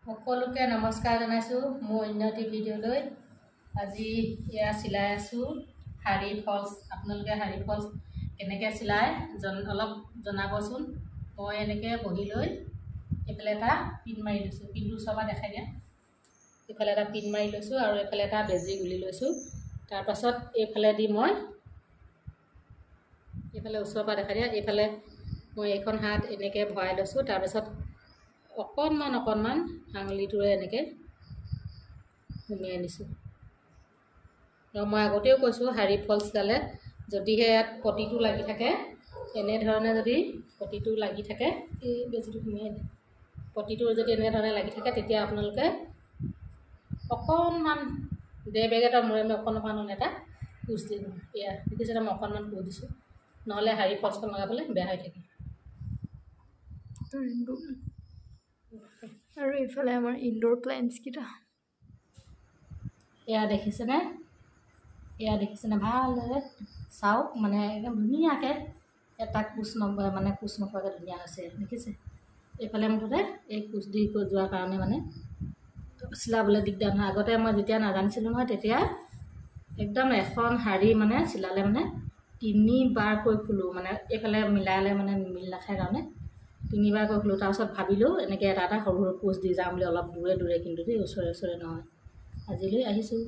সকলোকে নমস্কাৰ জনাইছোঁ মোৰ উন্নতি ভিডিঅ'লৈ। আজি এয়া চিলাই আছোঁ শাৰী ফলছ। আপোনালোকে শাৰী ফলছ কেনেকৈ চিলাই অলপ জনাবচোন। মই এনেকৈ বহি লৈ এইফালে এটা পিন মাৰি লৈছোঁ। পিনটো ওচৰৰ পৰা দেখাই দিয়া। এইফালে এটা পিন মাৰি লৈছোঁ আৰু এইফালে এটা বেজি গুলি লৈছোঁ। তাৰপাছত এইফালেদি মই এইফালে ওচৰৰ পৰা দেখাই দিয়া। এইফালে মই এইখন হাত এনেকৈ ভৰাই লৈছোঁ। তাৰপাছত অকণমান আঙুলিটোৰে এনেকৈ সুমিয়াই নিছোঁ। আৰু মই আগতেও কৈছোঁ শাৰী ফলছডালে যদিহে ইয়াত পটিটো লাগি থাকে, এনেধৰণে যদি পটিটো লাগি থাকে, এই বেজিটো সুমিয়াই দিয়ে, পটিটো যদি এনেধৰণে লাগি থাকে তেতিয়া আপোনালোকে অকণমান বেগেটাৰ মূৰে অকণমান এটা কোচ দিব। এয়া দেখিছে মই অকণমান কোচ দিছোঁ, নহ'লে শাৰী ফলছখন লগাবলৈ বেয়া হৈ থাকে। আৰু এইফালে আমাৰ ইনডোৰ প্লেণ্টছকেইটা এয়া দেখিছেনে ভালদৰে চাওক, মানে একদম ধুনীয়াকৈ এটা কোচ নোপোৱাকৈ ধুনীয়া হৈছে। দেখিছে এইফালে মুঠতে এই কোচ দি যোৱাৰ কাৰণে মানে চিলাবলৈ দিগদাৰ নহয়। আগতে মই যেতিয়া নাজানিছিলোঁ নহয় তেতিয়া একদম এখন শাৰী চিলালে 3 বাৰকৈ খোলোঁ, এইফালে মিলালে মিল নাখায় কাৰণে 3 বাৰকৈ খোলোঁ। তাৰপিছত ভাবিলোঁ এনেকৈ এটা সৰু সৰু কোচ দি যাম বুলি, অলপ দূৰে দূৰে, কিন্তু দেই ওচৰে নহয়। আজিলৈ আহিছোঁ।